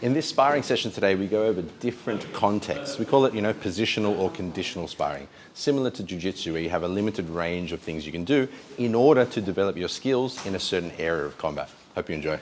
In this sparring session today, we go over different contexts. We call it, positional or conditional sparring. Similar to jiu-jitsu, where you have a limited range of things you can do in order to develop your skills in a certain area of combat. Hope you enjoy.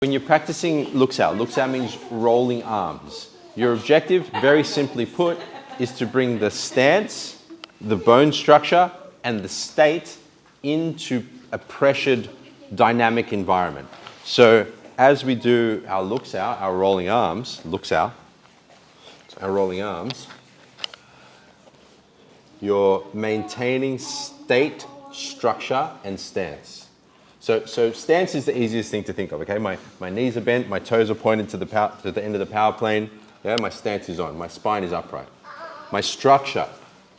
When you're practicing looks out means rolling arms. Your objective, very simply put, is to bring the stance, the bone structure, and the state into a pressured, dynamic environment. So as we do our looks out, our rolling arms, you're maintaining state, structure, and stance. So stance is the easiest thing to think of, okay? My knees are bent, my toes are pointed to the end of the power plane. Yeah, my stance is on, my spine is upright. My structure,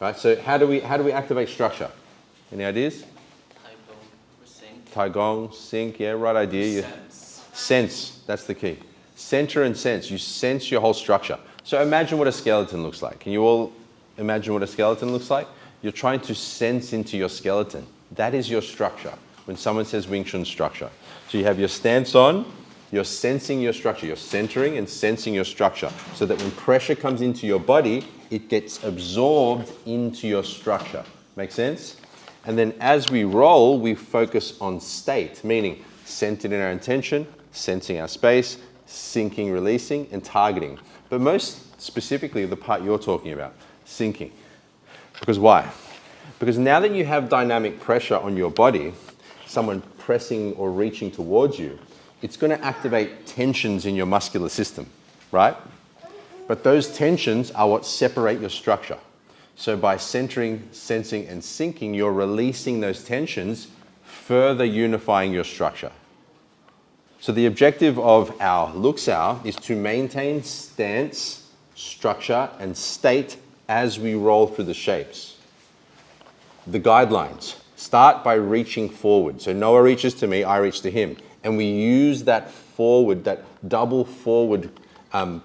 right? So how do we activate structure? Any ideas? Tai Gong, sync, yeah, right idea. Sense, that's the key. Center and sense, you sense your whole structure. So imagine what a skeleton looks like. Can you all imagine what a skeleton looks like? You're trying to sense into your skeleton. That is your structure. When someone says Wing Chun structure. So you have your stance on, you're sensing your structure, you're centering and sensing your structure so that when pressure comes into your body, it gets absorbed into your structure. Make sense? And then as we roll, we focus on state, meaning centered in our intention, sensing our space, sinking, releasing, and targeting. But most specifically, the part you're talking about, sinking. Because why? Because now that you have dynamic pressure on your body, someone pressing or reaching towards you, it's going to activate tensions in your muscular system, right? But those tensions are what separate your structure. So by centering, sensing, and sinking, you're releasing those tensions, further unifying your structure. So the objective of our looks out is to maintain stance, structure, and state as we roll through the shapes. The guidelines. Start by reaching forward. So Noah reaches to me, I reach to him. And we use that forward, that double forward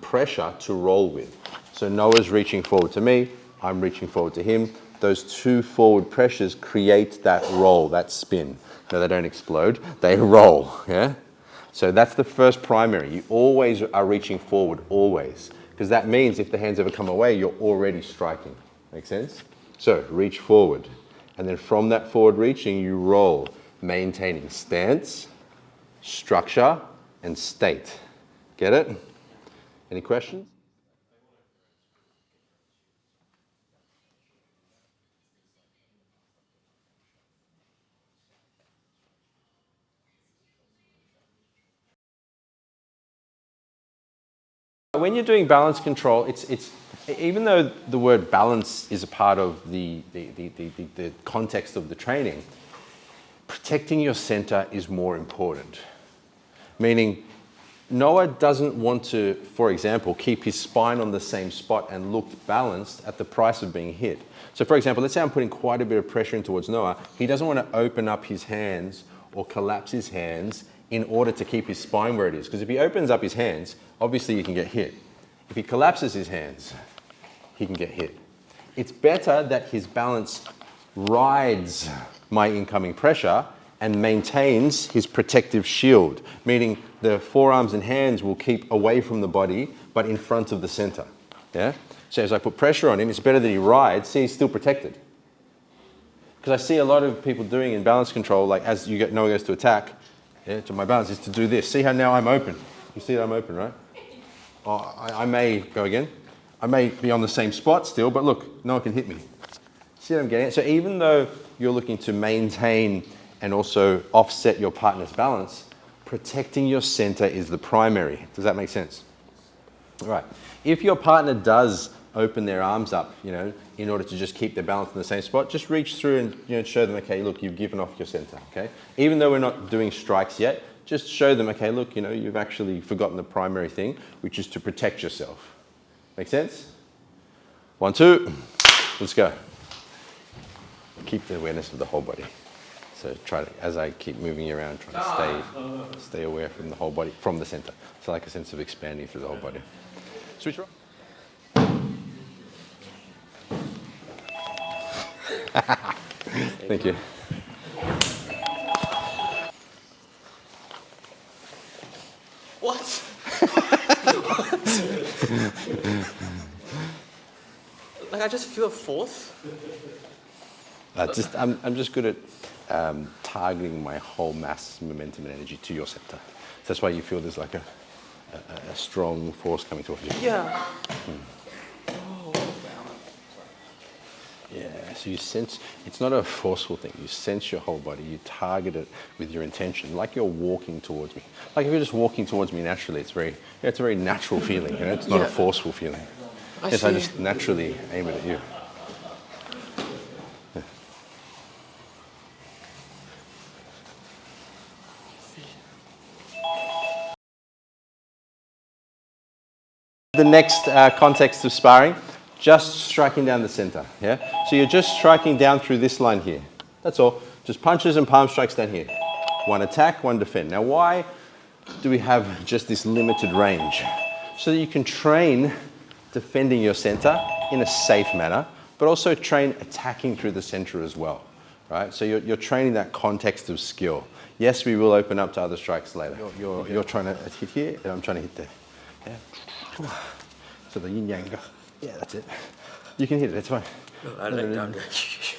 pressure to roll with. So Noah's reaching forward to me, I'm reaching forward to him. Those two forward pressures create that roll, that spin. No, they don't explode, they roll, yeah? So that's the first primary. You always are reaching forward, always. Because that means if the hands ever come away, you're already striking. Make sense? So reach forward. And then from that forward reaching, you roll, maintaining stance, structure, and state. Get it? Any questions? When you're doing balance control, it's even though the word balance is a part of the context of the training, protecting your center is more important. Meaning, Noah doesn't want to, for example, keep his spine on the same spot and look balanced at the price of being hit. So for example, let's say I'm putting quite a bit of pressure in towards Noah. He doesn't want to open up his hands or collapse his hands in order to keep his spine where it is. Because if he opens up his hands, obviously he can get hit. If he collapses his hands, he can get hit. It's better that his balance rides my incoming pressure and maintains his protective shield, meaning the forearms and hands will keep away from the body, but in front of the center. Yeah? So as I put pressure on him, it's better that he rides, see he's still protected. Because I see a lot of people doing in balance control, like as Noah goes to attack, yeah, to my balance is to do this. See how now I'm open. You see that I'm open, right? Oh, I may go again. I may be on the same spot still, but look, Noah can hit me. See what I'm getting at? So even though you're looking to maintain and also offset your partner's balance, protecting your center is the primary. Does that make sense? All right. If your partner does open their arms up, in order to just keep their balance in the same spot, just reach through and show them, okay, look, you've given off your center, okay? Even though we're not doing strikes yet, just show them, okay, look, you've actually forgotten the primary thing, which is to protect yourself. Make sense? 1, 2, let's go. Keep the awareness of the whole body. So try to, as I keep moving you around, try to stay aware from the whole body, from the center. So like a sense of expanding through the whole body. Switch around. Thank you. What? Like I just feel a force. I'm just good at targeting my whole mass, momentum, and energy to your center. So that's why you feel there's like a strong force coming towards you. Yeah. Yeah, so you sense, it's not a forceful thing. You sense your whole body, you target it with your intention, like you're walking towards me. Like if you're just walking towards me naturally, it's a very natural feeling, you know? It's not a forceful feeling. I just naturally aim it at you. Yeah. The next context of sparring, just striking down the center, yeah? So you're just striking down through this line here. That's all. Just punches and palm strikes down here. One attack, one defend. Now why do we have just this limited range? So that you can train defending your center in a safe manner, but also train attacking through the center as well, right? So you're training that context of skill. Yes, we will open up to other strikes later. You're trying to hit here, and I'm trying to hit there. Yeah. So the yin yang go. Yeah, that's it. You can hit it, it's fine. I like down. Yeah,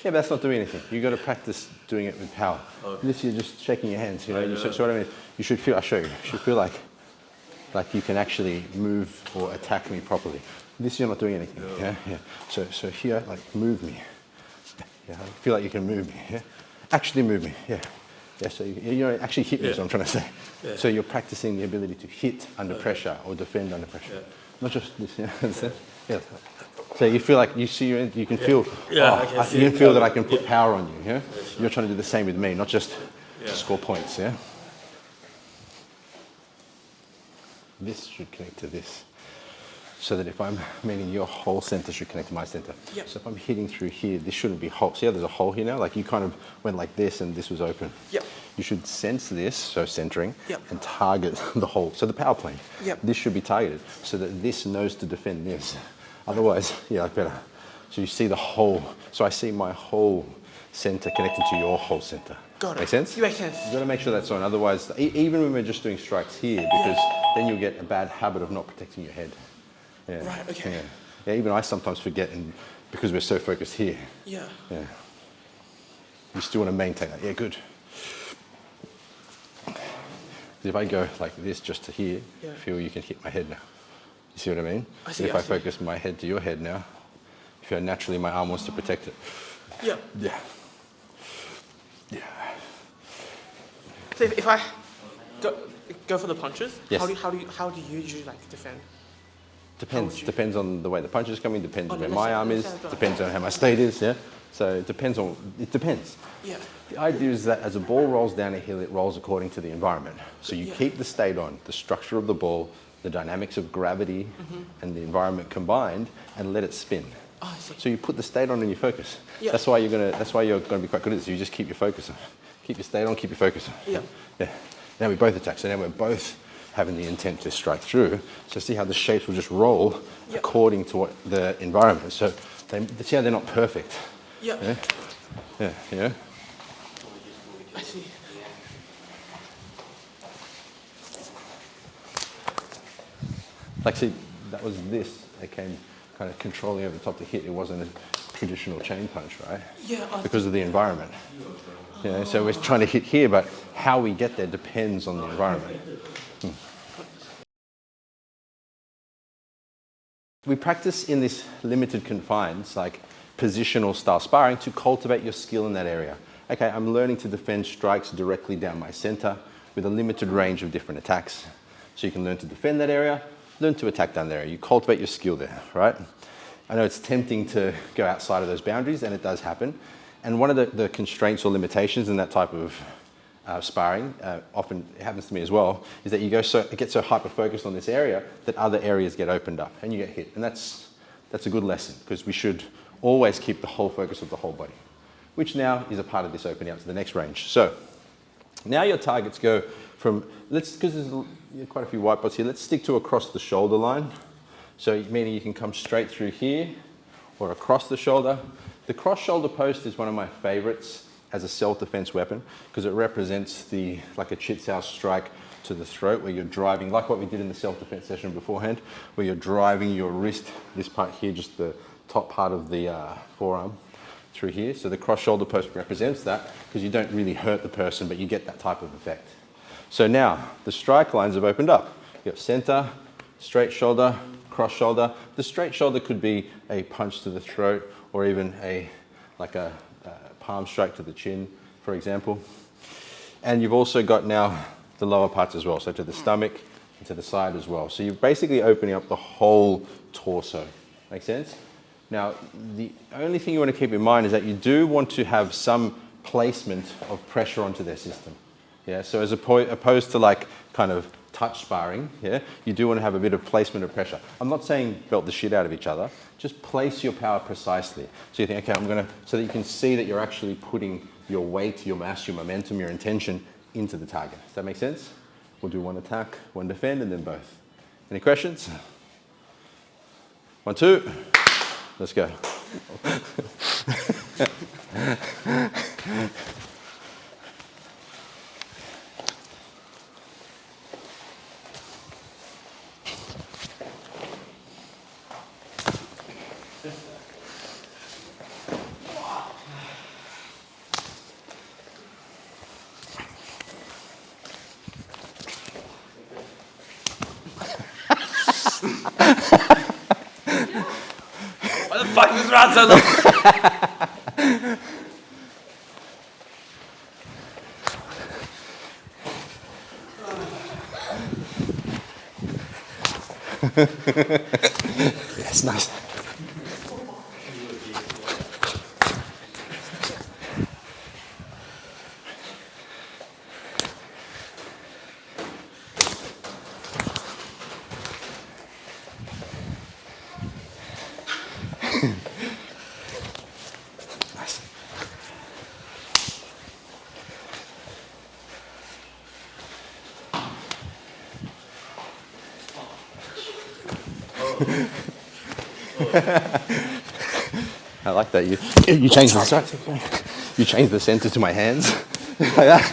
but that's not doing anything. You've got to practice doing it with power. Okay. This, you're just shaking your hands, you know. So what I mean, you should feel, I'll show you, you should feel like you can actually move or attack me properly. This, you're not doing anything, yeah? So here, like, move me. Yeah, I feel like you can move me, yeah? Actually move me, yeah. Yeah, so you know, actually hit me is what I'm trying to say. Yeah. So you're practicing the ability to hit under pressure or defend under pressure. Yeah. Not just this, yeah, understand? Yeah. So you feel like, you can feel, you can feel that I can put power on you, yeah? Sure. You're trying to do the same with me, not just score points, yeah? This should connect to this. So that if I'm, meaning your whole center should connect to my center. Yep. So if I'm hitting through here, this shouldn't be whole. See how there's a hole here now? Like you kind of went like this and this was open. Yep. You should sense this, so centering, and target the whole. So the power plane. Yep. This should be targeted so that this knows to defend this. Otherwise, like better. So you see the whole, so I see my whole center connected to your whole center. Got it. Make sense? You make sense. You've got to make sure that's on. Otherwise, even when we're just doing strikes here, because then you'll get a bad habit of not protecting your head. Yeah. Right, okay. Yeah, even I sometimes forget because we're so focused here. Yeah. Yeah. You still want to maintain that. Yeah, good. If I go like this just to here, I feel you can hit my head now. You see what I mean? I see. If I focus my head to your head now, I feel naturally my arm wants to protect it. Yeah. Yeah. Yeah. So if I go for the punches, how do you usually like defend? Depends on the way the punch is coming, depends on where my arm is, depends on how my state is, yeah? So it depends. Yeah. The idea is that as a ball rolls down a hill, it rolls according to the environment. So you keep the state on, the structure of the ball, the dynamics of gravity and the environment combined, and let it spin. Oh, I see. So you put the state on and you focus. Yeah. That's why you're gonna be quite good at this. You just keep your focus on. Keep your state on, keep your focus on. Yeah. Yeah. Now we both attack, so now we're both having the intent to strike through. So see how the shapes will just roll according to what the environment. So see how they're not perfect. Yeah. Yeah. Yeah. I see. Like see, that was this. They came kind of controlling over the top to hit. It wasn't a traditional chain punch, right? Yeah. Because of the environment. Yeah. So we're trying to hit here, but how we get there depends on the environment. We practice in this limited confines, like positional style sparring, to cultivate your skill in that area. Okay, I'm learning to defend strikes directly down my center with a limited range of different attacks. So you can learn to defend that area, learn to attack down there. You cultivate your skill there, right? I know it's tempting to go outside of those boundaries, and it does happen. And one of the constraints or limitations in that type of sparring, often it happens to me as well, is that you get so hyper-focused on this area that other areas get opened up and you get hit. And that's a good lesson, because we should always keep the whole focus of the whole body, which now is a part of this opening up to the next range. So now your targets go from, because there's quite a few white spots here, let's stick to across the shoulder line. So meaning you can come straight through here or across the shoulder. The cross shoulder post is one of my favorites as a self-defense weapon because it represents like a Chit Sao strike to the throat where you're driving, like what we did in the self-defense session beforehand, where you're driving your wrist, this part here, just the top part of the forearm through here. So the cross shoulder post represents that because you don't really hurt the person, but you get that type of effect. So now the strike lines have opened up. You've got center, straight shoulder, cross shoulder. The straight shoulder could be a punch to the throat or even like a palm strike to the chin, for example. And you've also got now the lower parts as well, so to the stomach and to the side as well. So you're basically opening up the whole torso. Make sense? Now, the only thing you want to keep in mind is that you do want to have some placement of pressure onto their system. Yeah, so as opposed to like kind of touch sparring, yeah, you do want to have a bit of placement of pressure. I'm not saying belt the shit out of each other, just place your power precisely. So you think, okay, so that you can see that you're actually putting your weight, your mass, your momentum, your intention into the target. Does that make sense? We'll do one attack, one defend, and then both. Any questions? 1, 2. Let's go. Why the fuck is this round so long? Yes, nice. Nice. I like that. You changed the sorry. You changed the center to my hands like that.